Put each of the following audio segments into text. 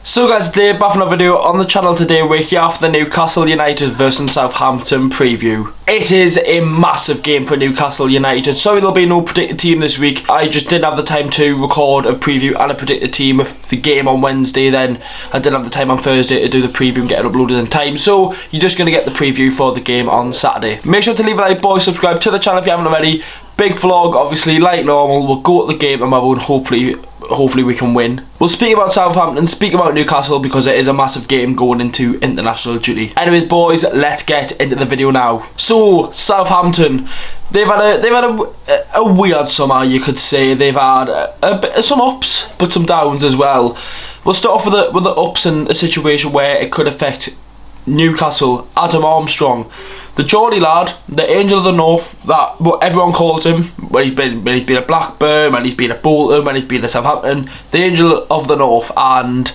So guys, today back for another video on the channel. Today we're here for the Newcastle United versus Southampton preview. It is a massive game for Newcastle United. Sorry there'll be no predicted team this week. I just didn't have the time to record a preview and a predicted team with the game on Wednesday. Then I didn't have the time on Thursday to do the preview and get it uploaded in time. So you're just going to get the preview for the game on Saturday. Make sure to leave a like, boys, subscribe to the channel if you haven't already. Big vlog, obviously, like normal. We'll go to the game tomorrow and hopefully we can win. We'll speak about Southampton, speak about Newcastle because it is a massive game going into international duty. Anyways, boys, let's get into the video now. So Southampton, they've had a weird summer, you could say. They've had some ups but some downs as well. We'll start off with the ups and a situation where it could affect Newcastle. Adam Armstrong, the jolly lad, the angel of the north, that what everyone calls him when he's been at Blackburn, when he's been at Bolton, when he's been at Southampton, the angel of the north. And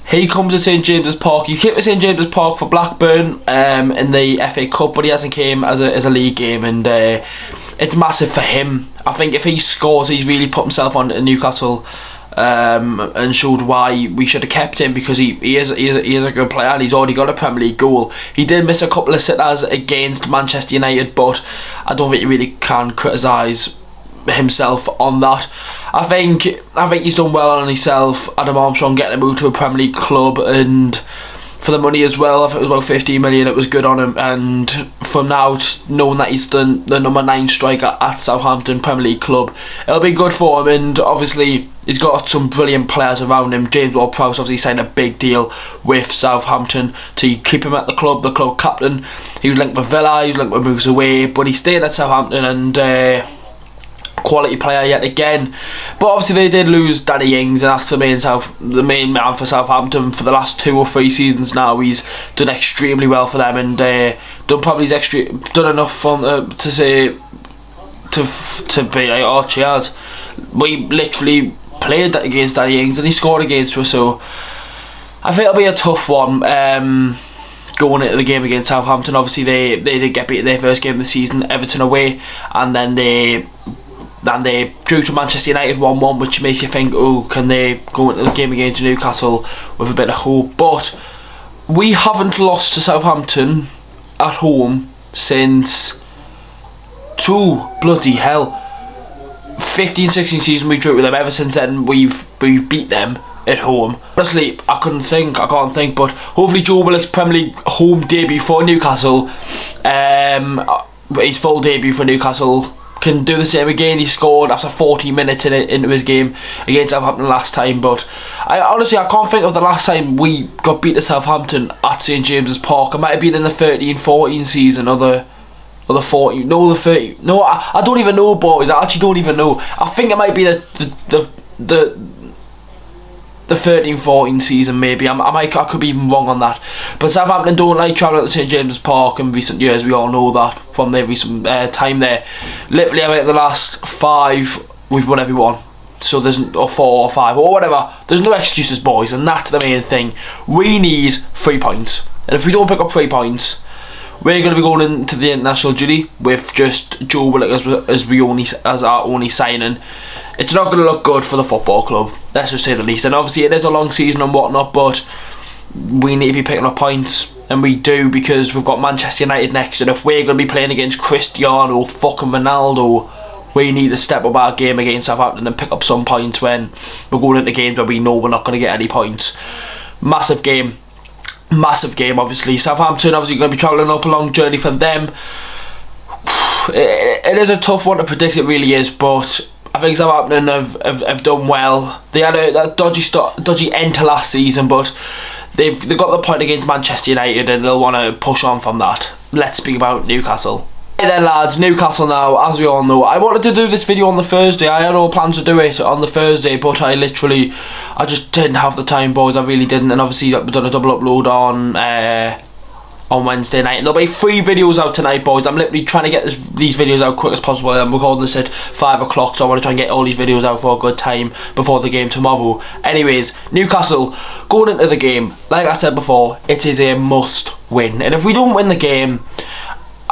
he comes to St James's Park. He came to St James's Park for Blackburn in the FA Cup, but he hasn't came as a league game, and it's massive for him. I think if he scores, he's really put himself on Newcastle. And showed why we should have kept him, because he is a good player and he's already got a Premier League goal. He did miss a couple of sitters against Manchester United, but I don't think you really can criticise himself on that. I think he's done well on himself. Adam Armstrong getting a move to a Premier League club, and for the money as well, I think it was about 15 million, it was good on him. And from now, knowing that he's the number 9 striker at Southampton Premier League club, it'll be good for him. And obviously he's got some brilliant players around him. James Ward-Prowse obviously signed a big deal with Southampton to keep him at the club captain. He was linked with Villa, he was linked with moves away, but he stayed at Southampton, and quality player yet again. But obviously they did lose Danny Ings, and that's the main man for Southampton for the last 2 or 3 seasons now. He's done extremely well for them, and done enough to say to be like, oh cheers, we literally played against Danny Ings and he scored against us. So I think it'll be a tough one going into the game against Southampton. Obviously they did get beat in their first game of the season, Everton away, and then they drew to Manchester United 1-1, which makes you think, oh, can they go into the game against Newcastle with a bit of hope? But we haven't lost to Southampton at home since 15-16 season we drew with them. Ever since then we've beat them at home. Honestly, I can't think, but hopefully Joe Willock's Premier League home debut for Newcastle, his full debut for Newcastle, can do the same again. He scored after 40 minutes into his game against Southampton last time, but I can't think of the last time we got beat to Southampton at St James's Park. It might have been in the 13-14 season or the 40, no, the 30, no, I don't even know, boys. I actually don't even know. I think it might be the 13-14 season, maybe. I could be even wrong on that. But Southampton don't like travelling to St James's Park in recent years. We all know that from their recent time there. Literally, I mean, the last 5 we've won every one. So there's, or 4 or 5 or whatever. There's no excuses, boys, and that's the main thing. We need 3 points, and if we don't pick up 3 points, we're going to be going into the international duty with just Joe Willock as our only signing. It's not going to look good for the football club, let's just say the least. And obviously it is a long season and whatnot, but we need to be picking up points, and we do, because we've got Manchester United next. And if we're going to be playing against Cristiano fucking Ronaldo, we need to step up our game against Southampton and pick up some points when we're going into games where we know we're not going to get any points. Massive game, obviously. Southampton obviously going to be travelling up a long journey for them. It is a tough one to predict, it really is, but I think Southampton have done well. They had a dodgy end to last season, but they've got the point against Manchester United, and they'll want to push on from that. Let's speak about Newcastle. Hey there lads, Newcastle now, as we all know. I wanted to do this video on the Thursday. I had all plans to do it on the Thursday, but I just didn't have the time, boys. I really didn't. And obviously I've done a double upload on Wednesday night, and there'll be 3 videos out tonight, boys. I'm literally trying to get these videos out quick as possible. I'm recording this at 5 o'clock, so I want to try and get all these videos out for a good time before the game tomorrow. Anyways, Newcastle going into the game, like I said before, it is a must win, and if we don't win the game,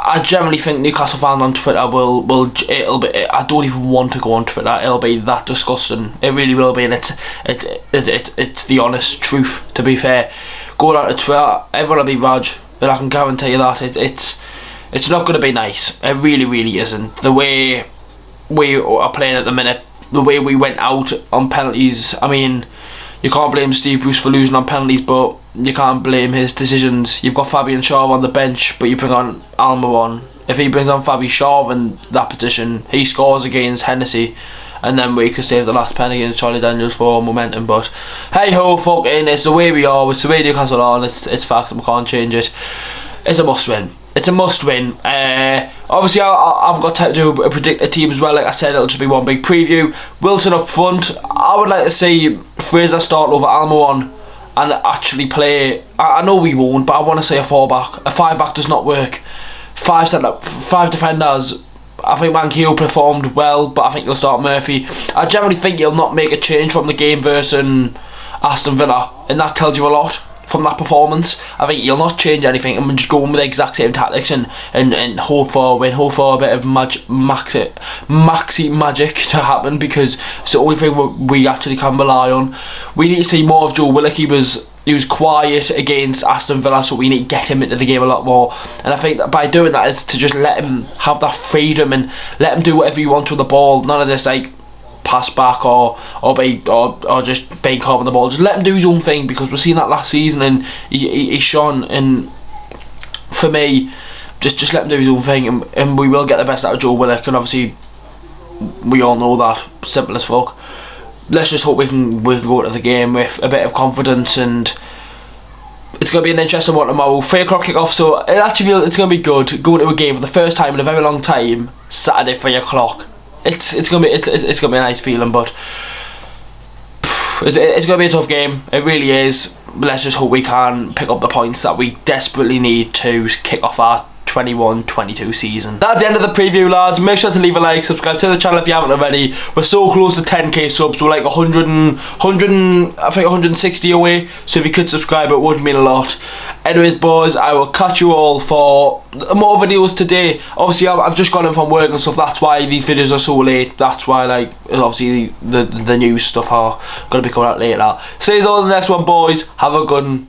I generally think Newcastle fans on Twitter it'll be. I don't even want to go on Twitter. It'll be that disgusting. It really will be, and it's the honest truth. To be fair, going on to Twitter, everyone will be Raj, and I can guarantee you that it's not going to be nice. It really isn't. The way we are playing at the minute, the way we went out on penalties. I mean, you can't blame Steve Bruce for losing on penalties, but you can't blame his decisions. You've got Fabian Shaw on the bench, but you bring on Almiron. If he brings on Fabian Shaw in that position, he scores against Hennessy, and then we could save the last penalty against Charlie Daniels for momentum. But hey ho, fucking, it's the way we are. It's the way Newcastle are, and it's facts, and we can't change it. It's a must win. It's a must win. Obviously, I've got time to predict a team as well. Like I said, it'll just be one big preview. Wilson up front. I would like to see Fraser start over Almiron and actually play. I know we won't, but I want to say a 4-back. A 5-back does not work. 5 defenders. I think Manquillo performed well, but I think he'll start Murphy. I generally think he'll not make a change from the game versus Aston Villa, and that tells you a lot. From that performance, I think he'll not change anything, and we're just going with the exact same tactics and hope for a win, hope for a bit of maxi magic to happen, because it's the only thing we actually can rely on. We need to see more of Joe Willock. He was quiet against Aston Villa, so we need to get him into the game a lot more. And I think that by doing that is to just let him have that freedom and let him do whatever he wants with the ball. None of this like pass back or just being calm on the ball. Just let him do his own thing, because we've seen that last season and he shone. And for me, just let him do his own thing, and we will get the best out of Joe Willock. And obviously we all know that, simple as fuck. Let's just hope we can go to the game with a bit of confidence, and it's going to be an interesting one tomorrow. 3 o'clock kick off, so I actually feel it's going to be good going to a game for the first time in a very long time. Saturday 3 o'clock. It's gonna be a nice feeling, but it's gonna be a tough game. It really is. Let's just hope we can pick up the points that we desperately need to kick off our 21-22 season. That's the end of the preview, lads. Make sure to leave a like, subscribe to the channel if you haven't already. We're so close to 10k subs. We're like 160 away, so if you could subscribe, it would mean a lot. Anyways, boys, I will catch you all for more videos today. Obviously, I've just gone in from work and stuff. That's why these videos are so late. That's why, like, obviously the news stuff are going to be coming out later. See you all in the next one, boys. Have a good one.